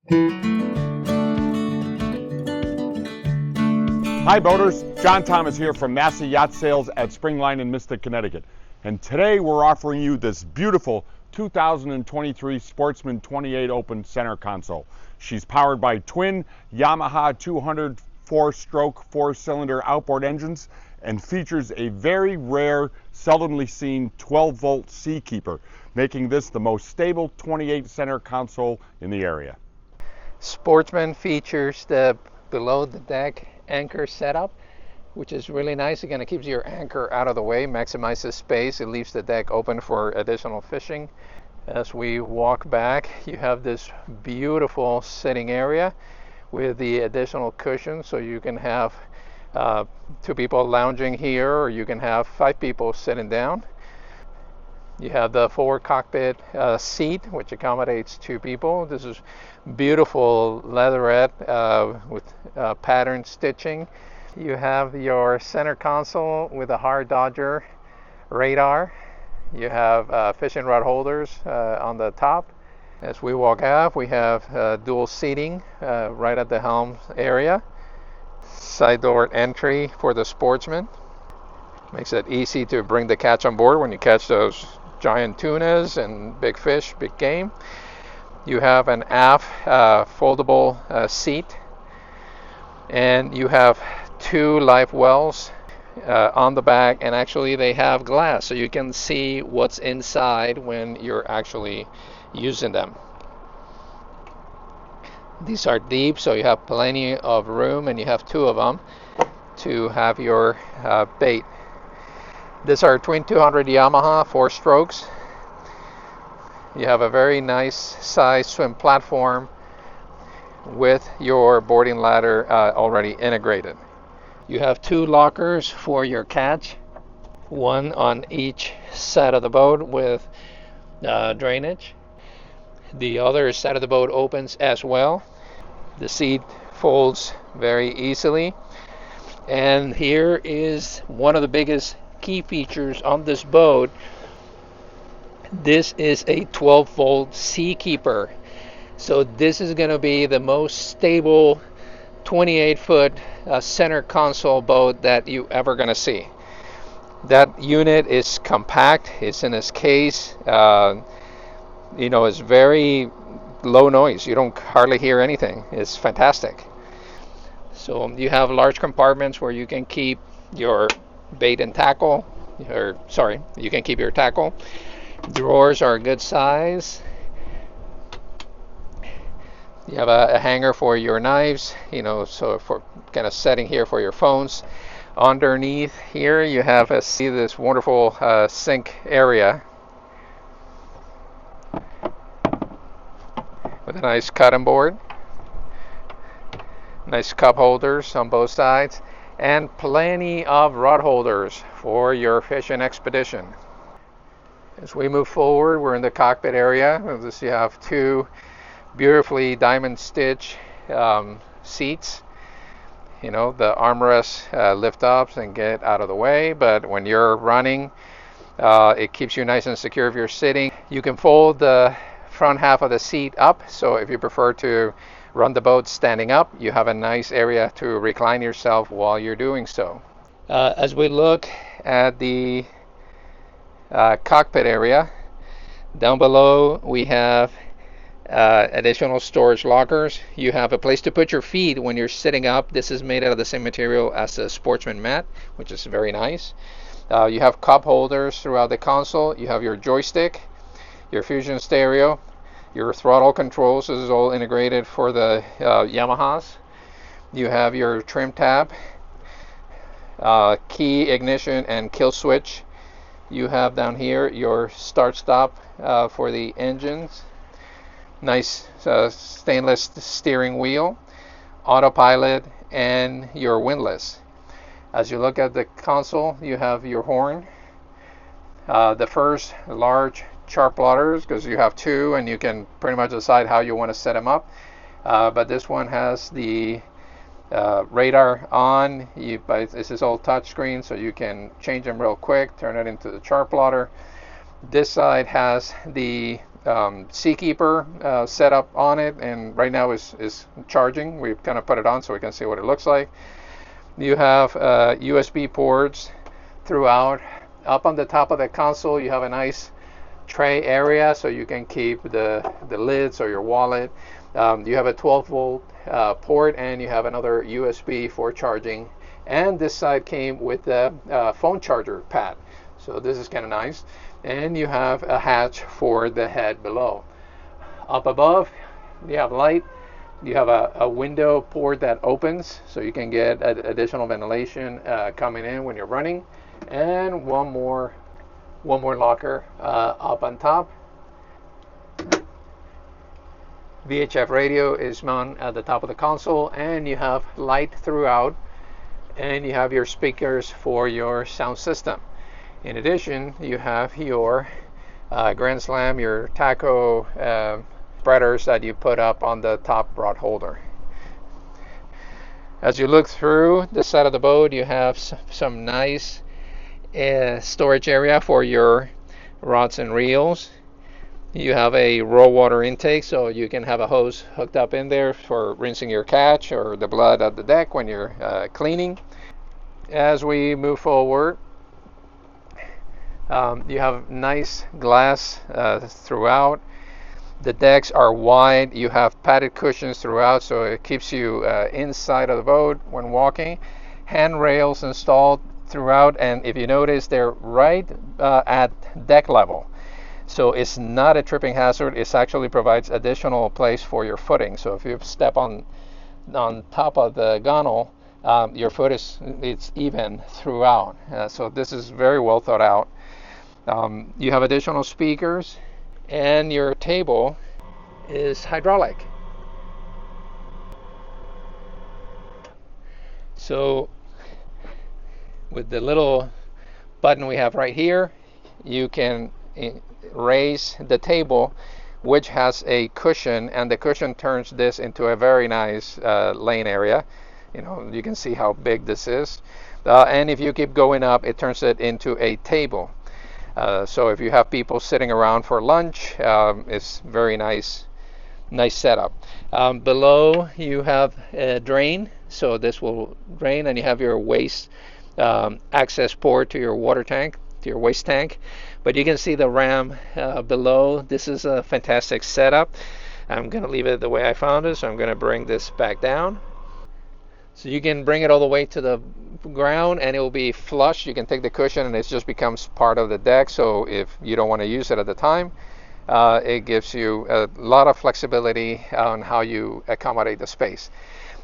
Hi boaters, John Thomas here from Massey Yacht Sales at Springline in Mystic, Connecticut. And today we're offering you this beautiful 2023 Sportsman 28 Open center console. She's powered by twin Yamaha 200 4-stroke 4-cylinder outboard engines and features a very rare, seldomly seen 12-volt Seakeeper, making this the most stable 28 center console in the area. Sportsman features the below the deck anchor setup, which is really nice. Again, it keeps your anchor out of the way, maximizes space. It leaves the deck open for additional fishing. As we walk back, you have this beautiful sitting area with the additional cushion, so you can have 2 people lounging here, or you can have 5 people sitting down. You have the forward cockpit seat, which accommodates 2 people. This is beautiful leatherette with pattern stitching. You have your center console with a hard dodger radar. You have fishing rod holders on the top. As we walk out, we have dual seating right at the helm area. Side door entry for the Sportsman. Makes it easy to bring the catch on board when you catch those giant tunas and big fish, big game. You have an aft foldable seat, and you have 2 live wells on the back, and actually they have glass so you can see what's inside when you're actually using them. These are deep, so you have plenty of room, and you have 2 of them to have your bait. These are twin 200 Yamaha 4 strokes. You have a very nice size swim platform with your boarding ladder already integrated. You have 2 lockers for your catch, 1 on each side of the boat with drainage. The other side of the boat opens as well. The seat folds very easily. And here is one of the biggest key features on this boat. This is a 12-volt Seakeeper. So this is going to be the most stable 28-foot center console boat that you ever going to see. That unit is compact. It's in its case. It's very low noise. You don't hardly hear anything. It's fantastic. So you have large compartments where you can keep your bait and tackle. You can keep your tackle. Drawers are a good size. You have a hanger for your knives, so for kind of setting here for your phones. Underneath here you have this wonderful sink area with a nice cutting board, nice cup holders on both sides, and plenty of rod holders for your fishing expedition. As we move forward, we're in the cockpit area. You have 2 beautifully diamond stitch seats. The armrests lift up and get out of the way, but when you're running, it keeps you nice and secure if you're sitting. You can fold the front half of the seat up, so if you prefer to run the boat standing up, you have a nice area to recline yourself while you're doing so. As we look at the cockpit area, down below we have additional storage lockers. You have a place to put your feet when you're sitting up. This is made out of the same material as the Sportsman mat, which is very nice. You have cup holders throughout the console. You have your joystick, your fusion stereo, your throttle controls. This is all integrated for the Yamahas. You have your trim tab, key ignition and kill switch. You have down here your start stop for the engines. Nice stainless steering wheel, autopilot, and your windlass. As you look at the console, you have your horn. The first large chart plotters, because you have 2 and you can pretty much decide how you want to set them up. But this one has the radar on. This is all touchscreen, so you can change them real quick, turn it into the chart plotter. This side has the Seakeeper set up on it, and right now is charging. We've kind of put it on so we can see what it looks like. You have USB ports throughout. Up on the top of the console, you have a nice tray area so you can keep the lids or your wallet. You have a 12-volt port, and you have another USB for charging. And this side came with the phone charger pad, so this is kind of nice. And you have a hatch for the head below. Up above, you have light. You have a window port that opens, so you can get additional ventilation coming in when you're running. And one more locker up on top. VHF radio is mounted at the top of the console, and you have light throughout, and you have your speakers for your sound system. In addition, you have your Grand Slam, your taco spreaders that you put up on the top rod holder. As you look through the side of the boat, you have some nice storage area for your rods and reels. You have a raw water intake, so you can have a hose hooked up in there for rinsing your catch or the blood at the deck when you're cleaning. As we move forward, you have nice glass throughout. The decks are wide. You have padded cushions throughout, so it keeps you inside of the boat when walking. Handrails installed throughout, and if you notice, they're right at deck level. So it's not a tripping hazard. It actually provides additional place for your footing. So if you step on top of the gunnel, your foot it's even throughout. So this is very well thought out. You have additional speakers, and your table is hydraulic. So with the little button we have right here, you can raise the table, which has a cushion, and the cushion turns this into a very nice laying area. You can see how big this is, and if you keep going up, it turns it into a table. So if you have people sitting around for lunch, it's very nice setup. Below you have a drain, so this will drain, and you have your waste access port to your water tank, to your waste tank. But you can see the ram below. This is a fantastic setup. I'm going to leave it the way I found it, so I'm going to bring this back down. So you can bring it all the way to the ground, and it will be flush. You can take the cushion, and it just becomes part of the deck. So if you don't want to use it at the time, it gives you a lot of flexibility on how you accommodate the space.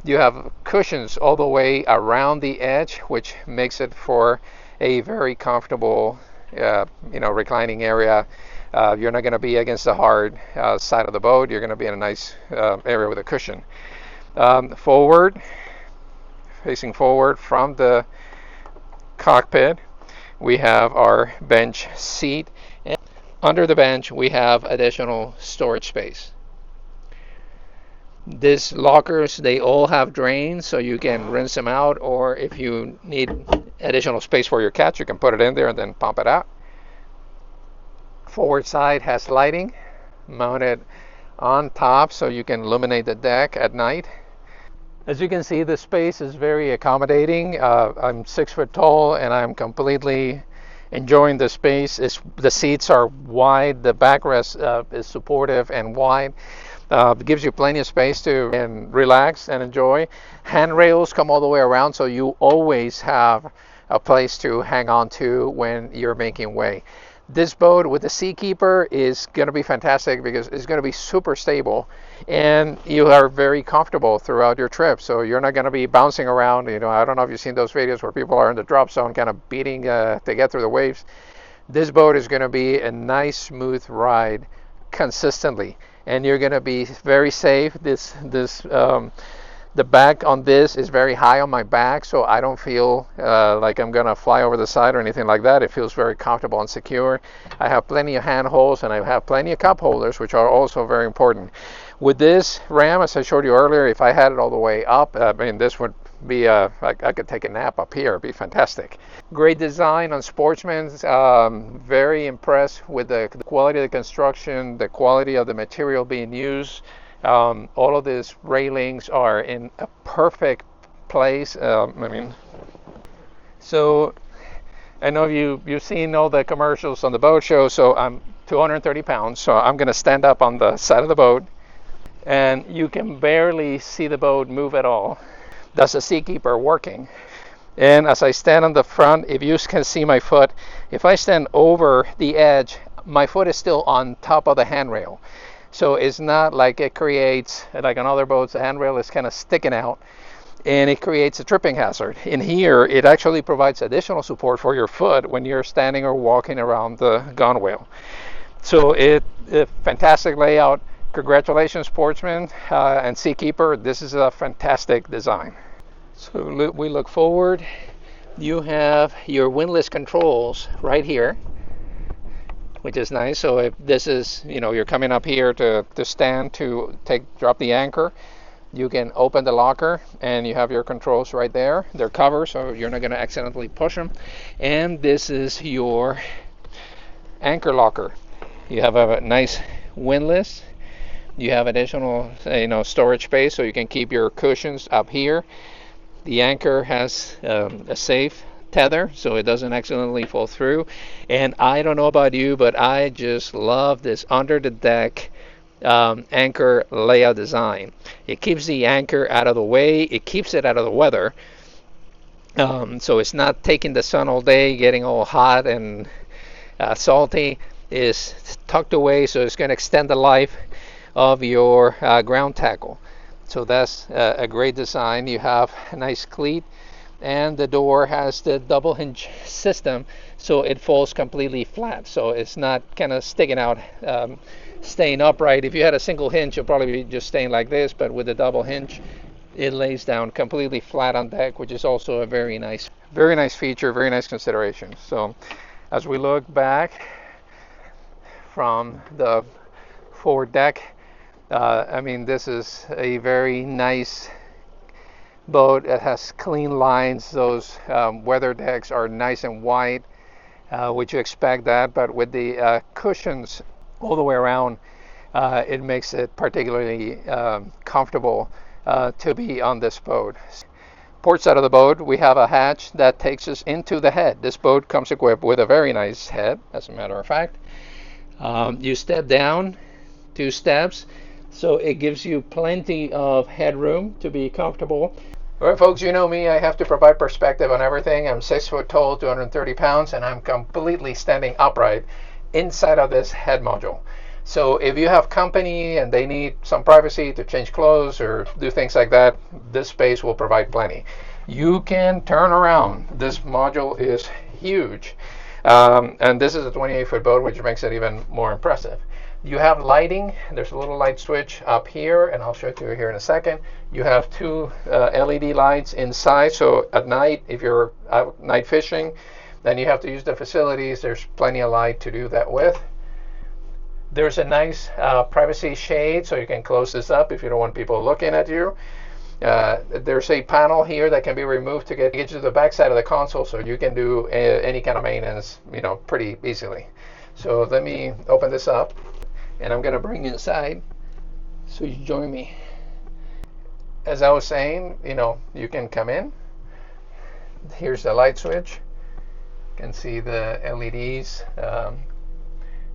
You have cushions all the way around the edge, which makes it for a very comfortable reclining area. You're not going to be against the hard side of the boat. You're going to be in a nice area with a cushion. Facing forward from the cockpit, we have our bench seat. And under the bench, we have additional storage space. These lockers, they all have drains, so you can rinse them out, or if you need additional space for your catch, you can put it in there and then pump it out. Forward side has lighting mounted on top, so you can illuminate the deck at night. As you can see, the space is very accommodating. I'm 6 foot tall, and I'm completely enjoying the space. The seats are wide, the backrest is supportive and wide. It gives you plenty of space to relax and enjoy. Handrails come all the way around, so you always have a place to hang on to when you're making way. This boat with the Seakeeper is going to be fantastic because it's going to be super stable, and you are very comfortable throughout your trip. So you're not going to be bouncing around. I don't know if you've seen those videos where people are in the drop zone kind of beating to get through the waves. This boat is going to be a nice, smooth ride consistently, and you're going to be very safe. The back on this is very high on my back, so I don't feel like I'm going to fly over the side or anything like that. It feels very comfortable and secure. I have plenty of handholds, and I have plenty of cup holders, which are also very important. With this ram, as I showed you earlier, if I had it all the way up, this would I could take a nap up here. It'd be fantastic. Great design on Sportsman's. Very impressed with the quality of the construction, the quality of the material being used. All of these railings are in a perfect place. So I know you've seen all the commercials on the boat show. So I'm 230 pounds. So I'm going to stand up on the side of the boat, and you can barely see the boat move at all. That's a seakeeper working. And as I stand on the front, if you can see my foot, if I stand over the edge, my foot is still on top of the handrail. So it's not like it creates, like on other boats, the handrail is kind of sticking out and it creates a tripping hazard. In here, it actually provides additional support for your foot when you're standing or walking around the gunwale. So a fantastic layout. Congratulations, Sportsman and Seakeeper. This is a fantastic design. So we look forward. You have your windlass controls right here, which is nice. So if this is, you're coming up here to stand to drop the anchor, you can open the locker and you have your controls right there. They're covered, so you're not going to accidentally push them. And this is your anchor locker. You have a nice windlass. You have additional, storage space, so you can keep your cushions up here. The anchor has a safe tether, so it doesn't accidentally fall through. And I don't know about you, but I just love this under the deck anchor layout design. It keeps the anchor out of the way. It keeps it out of the weather. So it's not taking the sun all day, getting all hot and salty. It's tucked away, so it's going to extend the life of your ground tackle. So that's a great design. You have a nice cleat, and the door has the double hinge system, so it falls completely flat. So it's not kind of sticking out, staying upright. If you had a single hinge, you'll probably be just staying like this, but with the double hinge, it lays down completely flat on deck, which is also a very nice feature, very nice consideration. So as we look back from the forward deck, this is a very nice boat. It has clean lines. Those weather decks are nice and wide, which you expect that, but with the cushions all the way around, it makes it particularly comfortable to be on this boat. Port side of the boat, we have a hatch that takes us into the head. This boat comes equipped with a very nice head, as a matter of fact. You step down 2 steps, so it gives you plenty of headroom to be comfortable. All right, folks, you know me. I have to provide perspective on everything. I'm 6 foot tall, 230 pounds, and I'm completely standing upright inside of this head module. So if you have company and they need some privacy to change clothes or do things like that, this space will provide plenty. You can turn around. This module is huge. And this is a 28-foot boat, which makes it even more impressive. You have lighting. There's a little light switch up here, and I'll show it to you here in a second. You have 2 LED lights inside, so at night, if you're out night fishing, then you have to use the facilities. There's plenty of light to do that with. There's a nice privacy shade, so you can close this up if you don't want people looking at you. There's a panel here that can be removed to get to the back side of the console, so you can do any kind of maintenance, pretty easily. So let me open this up, and I'm going to bring you inside so you join me. As I was saying, you can come in. Here's the light switch. You can see the LEDs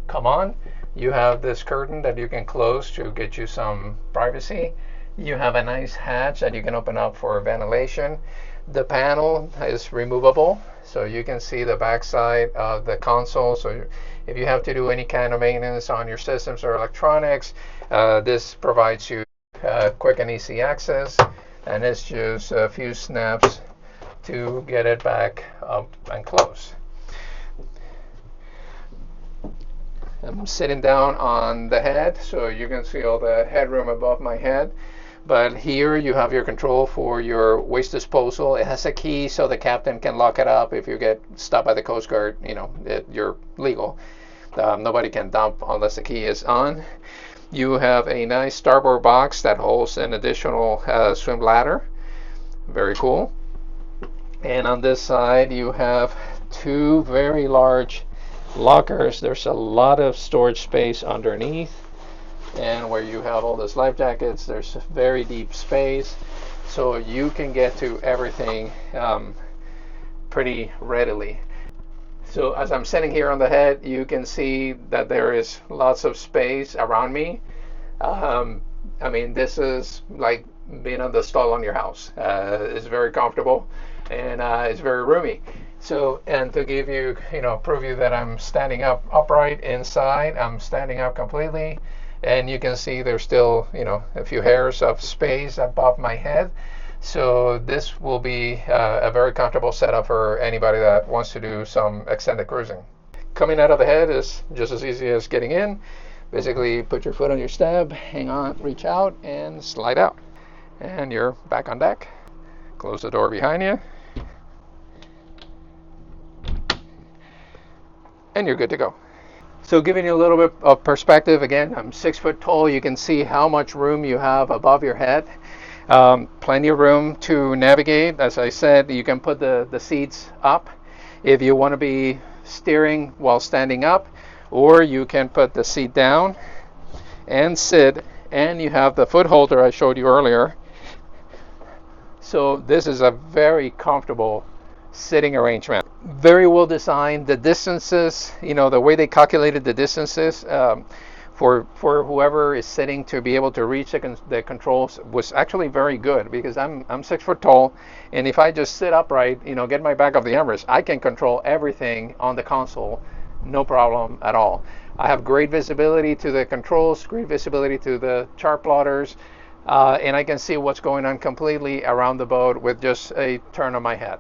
come on. You have this curtain that you can close to get you some privacy. You have a nice hatch that you can open up for ventilation. The panel is removable, so you can see the backside of the console. So if you have to do any kind of maintenance on your systems or electronics, this provides you quick and easy access, and it's just a few snaps to get it back up and close. I'm sitting down on the head, so you can see all the headroom above my head. But here you have your control for your waste disposal. It has a key so the captain can lock it up if you get stopped by the Coast Guard. You're legal. Nobody can dump unless the key is on. You have a nice starboard box that holds an additional swim ladder. Very cool. And on this side you have two very large lockers. There's a lot of storage space underneath, and where you have all those life jackets, there's very deep space, so you can get to everything pretty readily. So as I'm sitting here on the head, you can see that there is lots of space around me. I mean, this is like being on the stall on your house. It's very comfortable, and it's very roomy. So, and to give you, prove you that I'm standing up upright inside, I'm standing up completely, and you can see there's still, a few hairs of space above my head. So this will be a very comfortable setup for anybody that wants to do some extended cruising. Coming out of the head is just as easy as getting in. Basically, put your foot on your stab, hang on, reach out, and slide out. And you're back on deck. Close the door behind you. And you're good to go. So giving you a little bit of perspective, again, I'm 6 foot tall. You can see how much room you have above your head. Plenty of room to navigate. As I said, you can put the seats up if you want to be steering while standing up, or you can put the seat down and sit, and you have the foot holder I showed you earlier. So this is a very comfortable sitting arrangement. Very well designed. The distances, the way they calculated the distances for whoever is sitting to be able to reach the controls was actually very good, because I'm 6 foot tall, and if I just sit upright, get my back off the armrest, I can control everything on the console, no problem at all. I have great visibility to the controls, great visibility to the chart plotters, and I can see what's going on completely around the boat with just a turn of my head.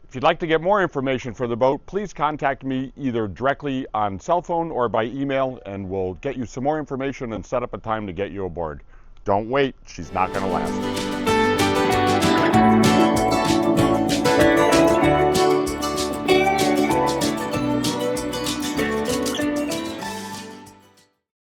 If you'd like to get more information for the boat, please contact me either directly on cell phone or by email, and we'll get you some more information and set up a time to get you aboard. Don't wait, she's not going to last.